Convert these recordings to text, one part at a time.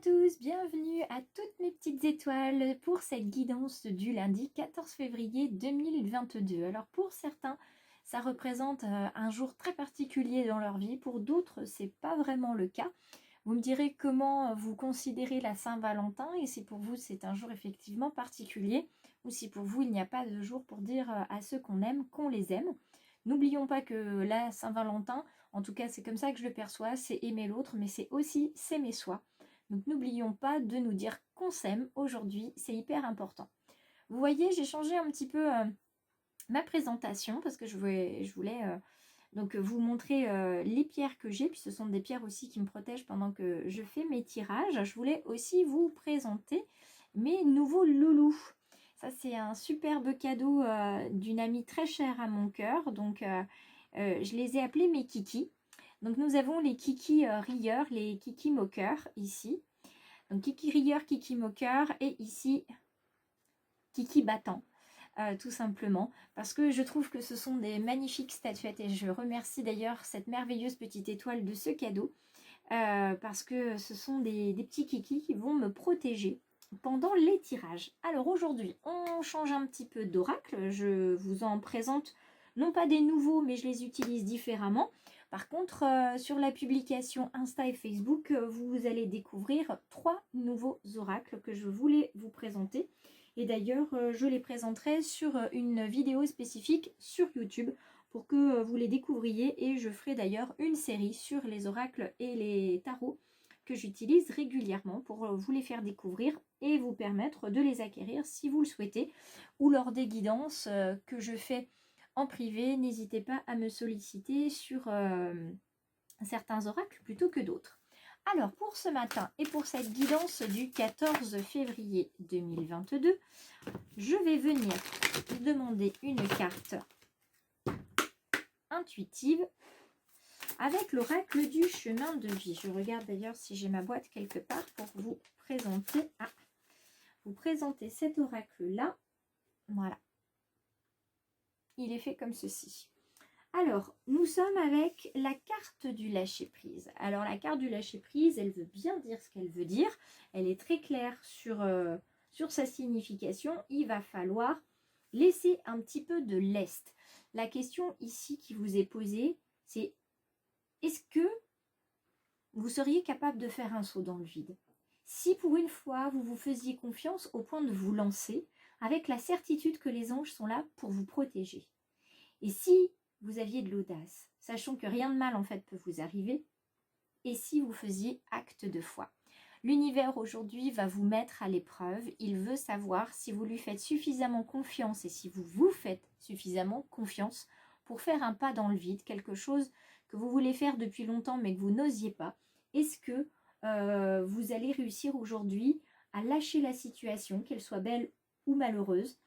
tous, bienvenue à toutes mes petites étoiles pour cette guidance du lundi 14 février 2022. Alors pour certains, ça représente un jour très particulier dans leur vie, pour d'autres, c'est pas vraiment le cas. Vous me direz comment vous considérez la Saint-Valentin et si pour vous c'est un jour effectivement particulier ou si pour vous il n'y a pas de jour pour dire à ceux qu'on aime qu'on les aime. N'oublions pas que la Saint-Valentin, en tout cas c'est comme ça que je le perçois, c'est aimer l'autre, mais c'est aussi s'aimer soi. Donc n'oublions pas de nous dire qu'on s'aime aujourd'hui, c'est hyper important. Vous voyez, j'ai changé un petit peu ma présentation parce que je voulais donc vous montrer les pierres que j'ai, puis ce sont des pierres aussi qui me protègent pendant que je fais mes tirages. Je voulais aussi vous présenter mes nouveaux loulous. Ça c'est un superbe cadeau d'une amie très chère à mon cœur, donc je les ai appelés mes kikis. Donc nous avons les kikis rieurs, les kikis moqueurs ici. Donc kiki rieur, kiki moqueur et ici kiki battant. Tout simplement, parce que je trouve que ce sont des magnifiques statuettes et je remercie d'ailleurs cette merveilleuse petite étoile de ce cadeau, parce que ce sont des petits kikis qui vont me protéger pendant les tirages. Alors aujourd'hui, on change un petit peu d'oracle, je vous en présente non pas des nouveaux, mais je les utilise différemment. Par contre, sur la publication Insta et Facebook, vous allez découvrir 3 nouveaux oracles que je voulais vous présenter. Et d'ailleurs, je les présenterai sur une vidéo spécifique sur YouTube pour que vous les découvriez. Et je ferai d'ailleurs une série sur les oracles et les tarots que j'utilise régulièrement pour vous les faire découvrir et vous permettre de les acquérir si vous le souhaitez. Ou lors des guidances que je fais en privé, n'hésitez pas à me solliciter sur certains oracles plutôt que d'autres. Alors pour ce matin et pour cette guidance du 14 février 2022, je vais venir demander une carte intuitive avec l'oracle du chemin de vie. Je regarde d'ailleurs si j'ai ma boîte quelque part pour vous présenter cet oracle-là. Voilà. Il est fait comme ceci. Alors, nous sommes avec la carte du lâcher-prise. Alors, la carte du lâcher-prise, elle veut bien dire ce qu'elle veut dire. Elle est très claire sur sa signification. Il va falloir laisser un petit peu de lest. La question ici qui vous est posée, c'est est-ce que vous seriez capable de faire un saut dans le vide? Si pour une fois, vous vous faisiez confiance au point de vous lancer, avec la certitude que les anges sont là pour vous protéger. Et si vous aviez de l'audace, sachant que rien de mal en fait peut vous arriver, et si vous faisiez acte de foi. L'univers aujourd'hui va vous mettre à l'épreuve, il veut savoir si vous lui faites suffisamment confiance et si vous vous faites suffisamment confiance pour faire un pas dans le vide, quelque chose que vous voulez faire depuis longtemps mais que vous n'osiez pas. Est-ce que vous allez réussir aujourd'hui à lâcher la situation, qu'elle soit belle ou malheureuse?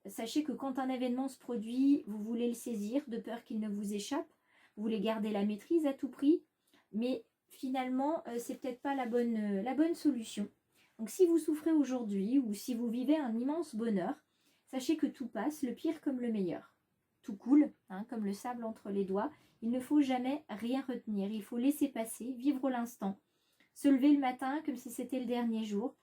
Sachez que quand un événement se produit, vous voulez le saisir de peur qu'il ne vous échappe. Vous voulez garder la maîtrise à tout prix. Mais finalement, c'est peut-être pas la bonne solution. Donc si vous souffrez aujourd'hui ou si vous vivez un immense bonheur, sachez que tout passe, le pire comme le meilleur. Tout coule, hein, comme le sable entre les doigts. Il ne faut jamais rien retenir. Il faut laisser passer, vivre l'instant. Se lever le matin comme si c'était le dernier jour.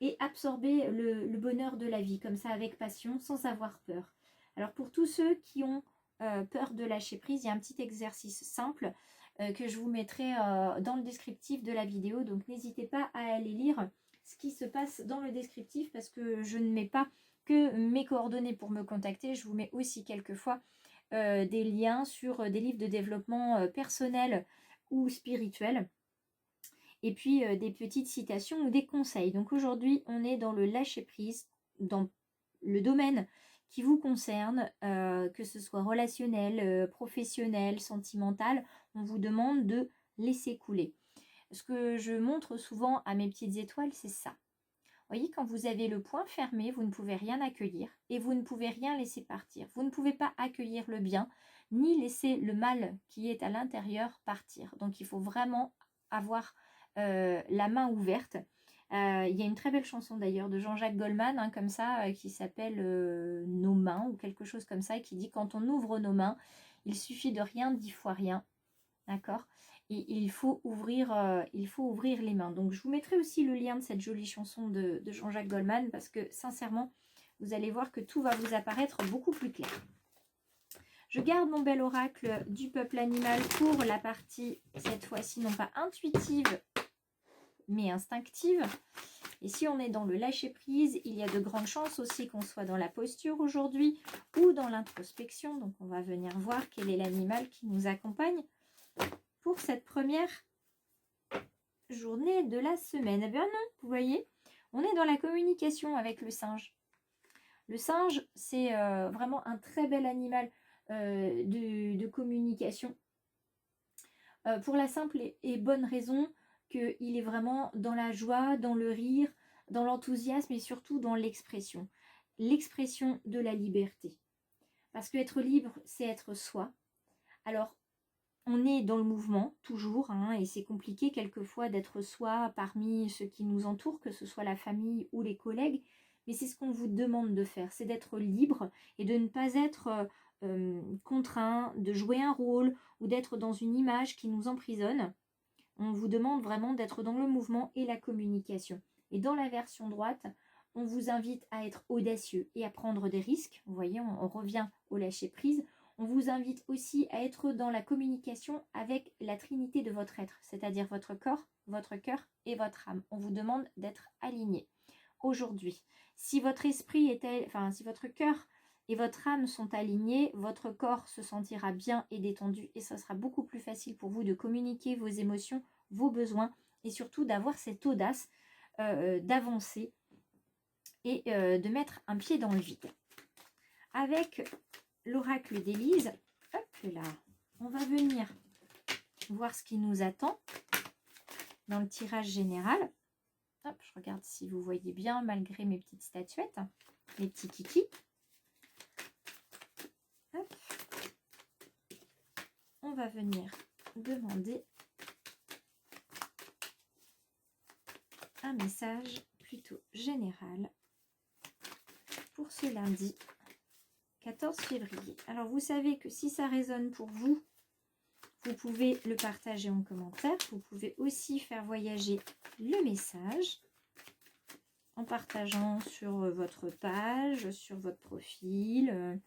Et absorber le bonheur de la vie, comme ça, avec passion, sans avoir peur. Alors, pour tous ceux qui ont peur de lâcher prise, il y a un petit exercice simple que je vous mettrai dans le descriptif de la vidéo. Donc, n'hésitez pas à aller lire ce qui se passe dans le descriptif parce que je ne mets pas que mes coordonnées pour me contacter. Je vous mets aussi quelquefois des liens sur des livres de développement personnel ou spirituel. Et puis des petites citations ou des conseils. Donc aujourd'hui, on est dans le lâcher-prise, dans le domaine qui vous concerne, que ce soit relationnel, professionnel, sentimental, on vous demande de laisser couler. Ce que je montre souvent à mes petites étoiles, c'est ça. Vous voyez, quand vous avez le poing fermé, vous ne pouvez rien accueillir et vous ne pouvez rien laisser partir. Vous ne pouvez pas accueillir le bien, ni laisser le mal qui est à l'intérieur partir. Donc il faut vraiment avoir la main ouverte. Il y a une très belle chanson d'ailleurs de Jean-Jacques Goldman, hein, comme ça, qui s'appelle Nos mains ou quelque chose comme ça, qui dit quand on ouvre nos mains, il suffit de rien, 10 fois rien. D'accord? il faut ouvrir les mains. Donc je vous mettrai aussi le lien de cette jolie chanson de Jean-Jacques Goldman, parce que sincèrement, vous allez voir que tout va vous apparaître beaucoup plus clair. Je garde mon bel oracle du peuple animal pour la partie, cette fois-ci, non pas intuitive, mais instinctive. Et si on est dans le lâcher-prise, il y a de grandes chances aussi qu'on soit dans la posture aujourd'hui ou dans l'introspection. Donc on va venir voir quel est l'animal qui nous accompagne pour cette première journée de la semaine. Eh bien non, vous voyez, on est dans la communication avec le singe. Le singe, c'est vraiment un très bel animal de communication. Pour la simple et bonne raison qu'il est vraiment dans la joie, dans le rire, dans l'enthousiasme et surtout dans l'expression. L'expression de la liberté. Parce qu'être libre, c'est être soi. Alors, on est dans le mouvement, toujours, hein, et c'est compliqué quelquefois d'être soi parmi ceux qui nous entourent, que ce soit la famille ou les collègues, mais c'est ce qu'on vous demande de faire, c'est d'être libre et de ne pas être contraint, de jouer un rôle ou d'être dans une image qui nous emprisonne. On vous demande vraiment d'être dans le mouvement et la communication. Et dans la version droite, on vous invite à être audacieux et à prendre des risques. Vous voyez, on revient au lâcher-prise. On vous invite aussi à être dans la communication avec la trinité de votre être, c'est-à-dire votre corps, votre cœur et votre âme. On vous demande d'être aligné. Aujourd'hui, si votre esprit si votre cœur et votre âme sont alignés, votre corps se sentira bien et détendu et ça sera beaucoup plus facile pour vous de communiquer vos émotions, vos besoins et surtout d'avoir cette audace d'avancer et de mettre un pied dans le vide. Avec l'oracle d'Élise, hop là, on va venir voir ce qui nous attend dans le tirage général. Hop, je regarde si vous voyez bien malgré mes petites statuettes, mes petits kikis. Hop. On va venir demander un message plutôt général pour ce lundi 14 février. Alors vous savez que si ça résonne pour vous, vous pouvez le partager en commentaire. Vous pouvez aussi faire voyager le message en partageant sur votre page, sur votre profil,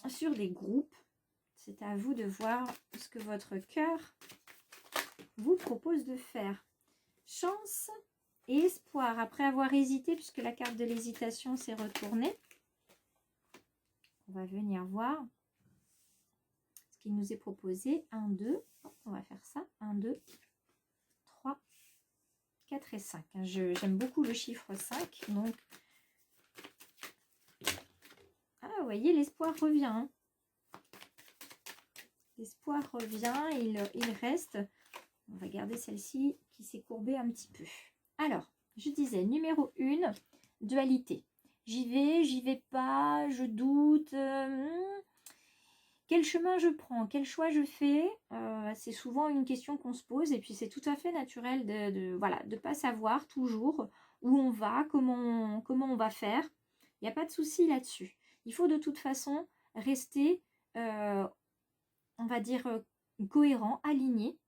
sur des groupes. C'est à vous de voir ce que votre cœur vous propose de faire. Chance et espoir. Après avoir hésité, puisque la carte de l'hésitation s'est retournée, on va venir voir ce qui nous est proposé. 1, 2, on va faire ça. 1, 2, 3, 4 et 5. J'aime beaucoup le chiffre 5. Donc, vous voyez, l'espoir revient. Hein. L'espoir revient, il reste. On va garder celle-ci qui s'est courbée un petit peu. Alors, je disais, numéro 1, dualité. J'y vais pas, je doute. Quel chemin je prends? Quel choix je fais? C'est souvent une question qu'on se pose et puis c'est tout à fait naturel de pas savoir toujours où on va, comment on va faire. Il n'y a pas de souci là-dessus. Il faut de toute façon rester, on va dire, cohérent, aligné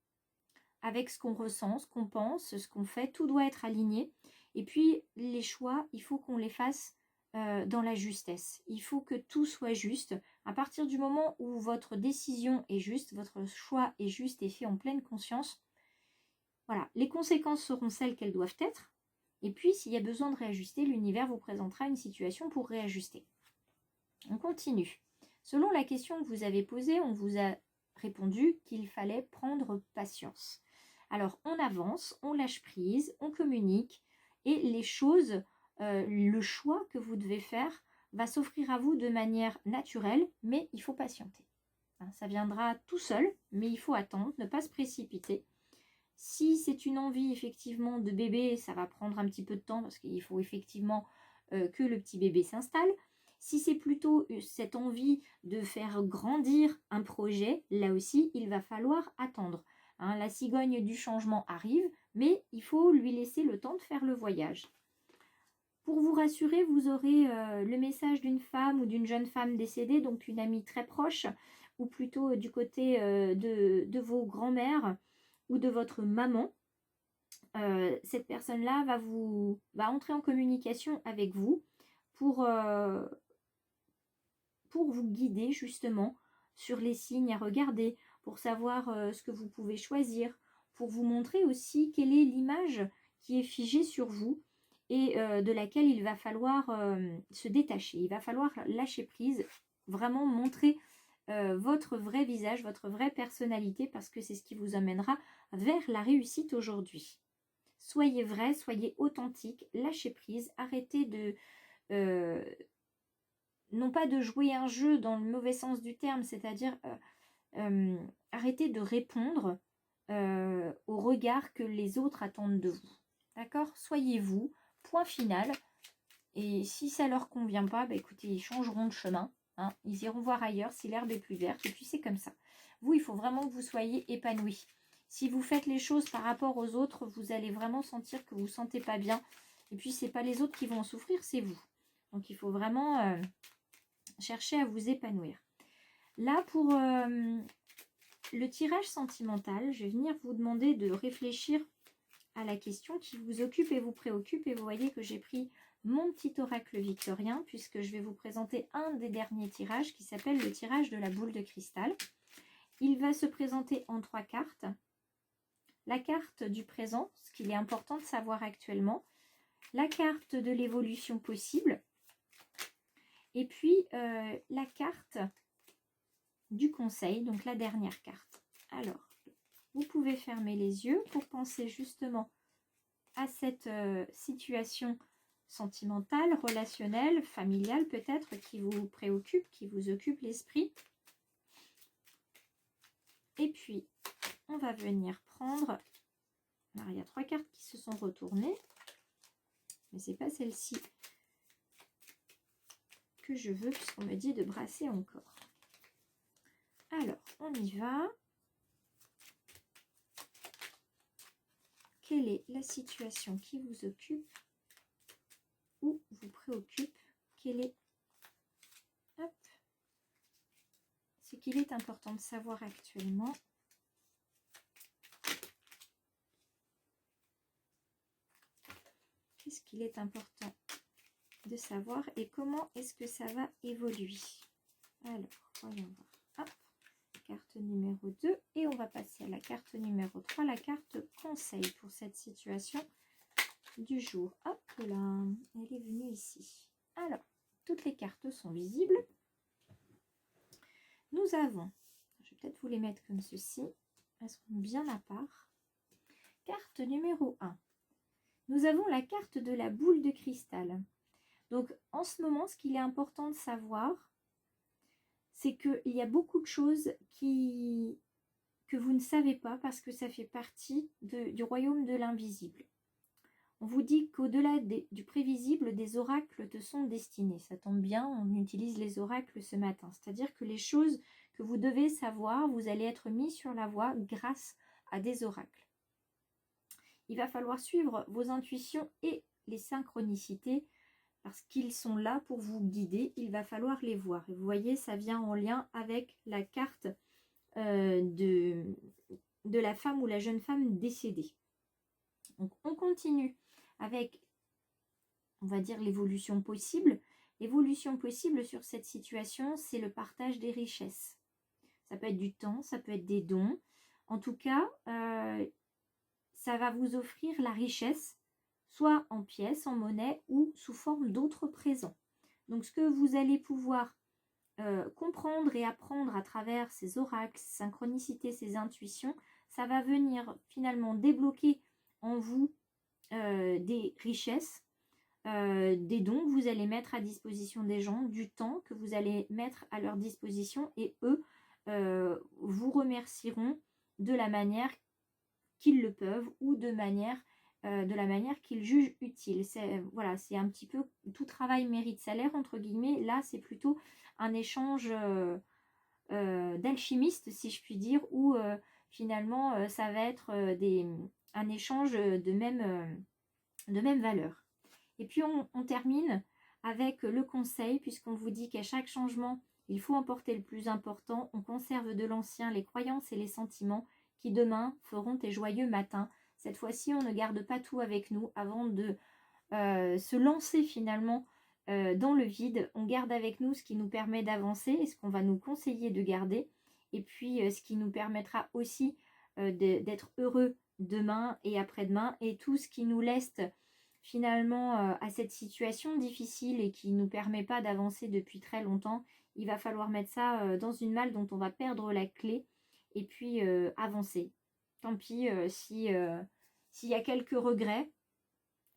avec ce qu'on ressent, ce qu'on pense, ce qu'on fait. Tout doit être aligné. Et puis, les choix, il faut qu'on les fasse dans la justesse. Il faut que tout soit juste. À partir du moment où votre décision est juste, votre choix est juste et fait en pleine conscience, voilà, les conséquences seront celles qu'elles doivent être. Et puis, s'il y a besoin de réajuster, l'univers vous présentera une situation pour réajuster. On continue. Selon la question que vous avez posée, on vous a répondu qu'il fallait prendre patience. Alors, on avance, on lâche prise, on communique et les choses, le choix que vous devez faire va s'offrir à vous de manière naturelle, mais il faut patienter. Hein, ça viendra tout seul, mais il faut attendre, ne pas se précipiter. Si c'est une envie effectivement de bébé, ça va prendre un petit peu de temps parce qu'il faut effectivement que le petit bébé s'installe. Si c'est plutôt cette envie de faire grandir un projet, là aussi, il va falloir attendre. Hein, la cigogne du changement arrive, mais il faut lui laisser le temps de faire le voyage. Pour vous rassurer, vous aurez le message d'une femme ou d'une jeune femme décédée, donc une amie très proche, ou plutôt du côté de vos grands-mères ou de votre maman. Cette personne-là va entrer en communication avec vous pour vous guider justement sur les signes à regarder, pour savoir ce que vous pouvez choisir, pour vous montrer aussi quelle est l'image qui est figée sur vous et de laquelle il va falloir se détacher. Il va falloir lâcher prise, vraiment montrer votre vrai visage, votre vraie personnalité, parce que c'est ce qui vous amènera vers la réussite aujourd'hui. Soyez vrai, soyez authentique, lâchez prise, arrêtez de... non pas de jouer un jeu dans le mauvais sens du terme, c'est-à-dire arrêtez de répondre au regard que les autres attendent de vous. D'accord? Soyez vous, point final. Et si ça leur convient pas, bah écoutez, ils changeront de chemin. Hein. Ils iront voir ailleurs si l'herbe est plus verte. Et puis c'est comme ça. Vous, il faut vraiment que vous soyez épanoui. Si vous faites les choses par rapport aux autres, vous allez vraiment sentir que vous ne vous sentez pas bien. Et puis, ce n'est pas les autres qui vont en souffrir, c'est vous. Donc, il faut vraiment chercher à vous épanouir. Là, pour le tirage sentimental, je vais venir vous demander de réfléchir à la question qui vous occupe et vous préoccupe. Et vous voyez que j'ai pris mon petit oracle victorien, puisque je vais vous présenter un des derniers tirages qui s'appelle le tirage de la boule de cristal. Il va se présenter en 3 cartes. La carte du présent, ce qu'il est important de savoir actuellement, la carte de l'évolution possible, et puis la carte du conseil, donc la dernière carte. Alors, vous pouvez fermer les yeux pour penser justement à cette situation sentimentale, relationnelle, familiale peut-être, qui vous préoccupe, qui vous occupe l'esprit. Et puis, on va venir prendre... Alors, il y a 3 cartes qui se sont retournées, mais ce n'est pas celle-ci que je veux, puisqu'on me dit de brasser encore. Alors, on y va. Quelle est la situation qui vous occupe ou vous préoccupe? Quel est ce qu'il est important de savoir actuellement? Qu'est-ce qu'il est important de savoir et comment est-ce que ça va évoluer? Alors, voyons voir. Hop, carte numéro 2 et on va passer à la carte numéro 3, la carte conseil pour cette situation du jour. Hop là, elle est venue ici. Alors, toutes les cartes sont visibles. Nous avons, je vais peut-être vous les mettre comme ceci, elles seront bien à part. Carte numéro 1. Nous avons la carte de la boule de cristal. Donc, en ce moment, ce qu'il est important de savoir, c'est qu'il y a beaucoup de choses que vous ne savez pas parce que ça fait partie du royaume de l'invisible. On vous dit qu'au-delà du prévisible, des oracles te sont destinés. Ça tombe bien, on utilise les oracles ce matin. C'est-à-dire que les choses que vous devez savoir, vous allez être mis sur la voie grâce à des oracles. Il va falloir suivre vos intuitions et les synchronicités parce qu'ils sont là pour vous guider. Il va falloir les voir. Et vous voyez, ça vient en lien avec la carte de la femme ou la jeune femme décédée. Donc, on continue avec, on va dire, l'évolution possible. L'évolution possible sur cette situation, c'est le partage des richesses. Ça peut être du temps, ça peut être des dons. En tout cas, ça va vous offrir la richesse, soit en pièces, en monnaie ou sous forme d'autres présents. Donc, ce que vous allez pouvoir comprendre et apprendre à travers ces oracles, ces synchronicités, ces intuitions, ça va venir finalement débloquer en vous des richesses, des dons que vous allez mettre à disposition des gens, du temps que vous allez mettre à leur disposition et eux vous remercieront de la manière qu'ils le peuvent ou de la manière qu'ils jugent utile. Voilà, c'est un petit peu tout travail mérite salaire entre guillemets. Là, c'est plutôt un échange d'alchimiste, si je puis dire, où finalement ça va être un échange de même valeur. Et puis on termine avec le conseil, puisqu'on vous dit qu'à chaque changement, Il faut emporter le plus important. On conserve de l'ancien les croyances et les sentiments qui demain feront tes joyeux matins. Cette fois-ci, on ne garde pas tout avec nous avant de se lancer finalement dans le vide. On garde avec nous ce qui nous permet d'avancer et ce qu'on va nous conseiller de garder. Et puis ce qui nous permettra aussi d'être heureux demain et après-demain. Et tout ce qui nous laisse finalement à cette situation difficile et qui ne nous permet pas d'avancer depuis très longtemps, il va falloir mettre ça dans une malle dont on va perdre la clé et puis avancer. Tant pis s'il y a quelques regrets.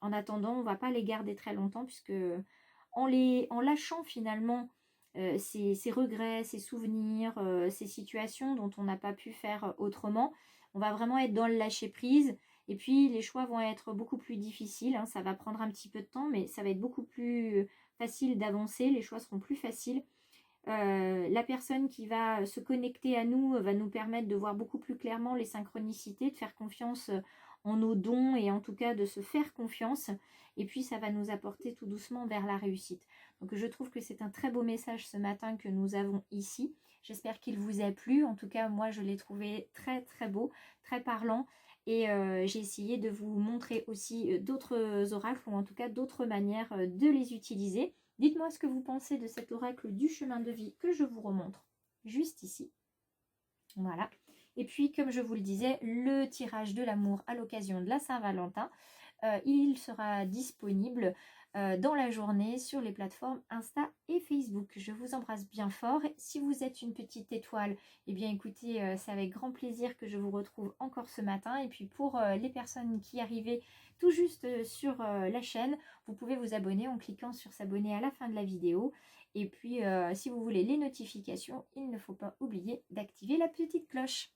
En attendant, on ne va pas les garder très longtemps puisque en lâchant finalement ces regrets, ces souvenirs, ces situations dont on n'a pas pu faire autrement, on va vraiment être dans le lâcher prise. Et puis les choix vont être beaucoup plus difficiles, hein. Ça va prendre un petit peu de temps, mais ça va être beaucoup plus facile d'avancer. Les choix seront plus faciles. La personne qui va se connecter à nous va nous permettre de voir beaucoup plus clairement les synchronicités, de faire confiance en nos dons et en tout cas de se faire confiance. Et puis ça va nous apporter tout doucement vers la réussite. Donc je trouve que c'est un très beau message ce matin que nous avons ici. J'espère qu'il vous a plu. En tout cas, moi je l'ai trouvé très très beau, très parlant. Et j'ai essayé de vous montrer aussi d'autres oracles ou en tout cas d'autres manières de les utiliser. Dites-moi ce que vous pensez de cet oracle du chemin de vie que je vous remontre juste ici. Voilà. Et puis, comme je vous le disais, le tirage de l'amour à l'occasion de la Saint-Valentin, il sera disponible dans la journée sur les plateformes Insta et Facebook. Je vous embrasse bien fort. Si vous êtes une petite étoile, eh bien écoutez, c'est avec grand plaisir que je vous retrouve encore ce matin. Et puis pour les personnes qui arrivaient tout juste sur la chaîne, vous pouvez vous abonner en cliquant sur s'abonner à la fin de la vidéo. Et puis si vous voulez les notifications, il ne faut pas oublier d'activer la petite cloche.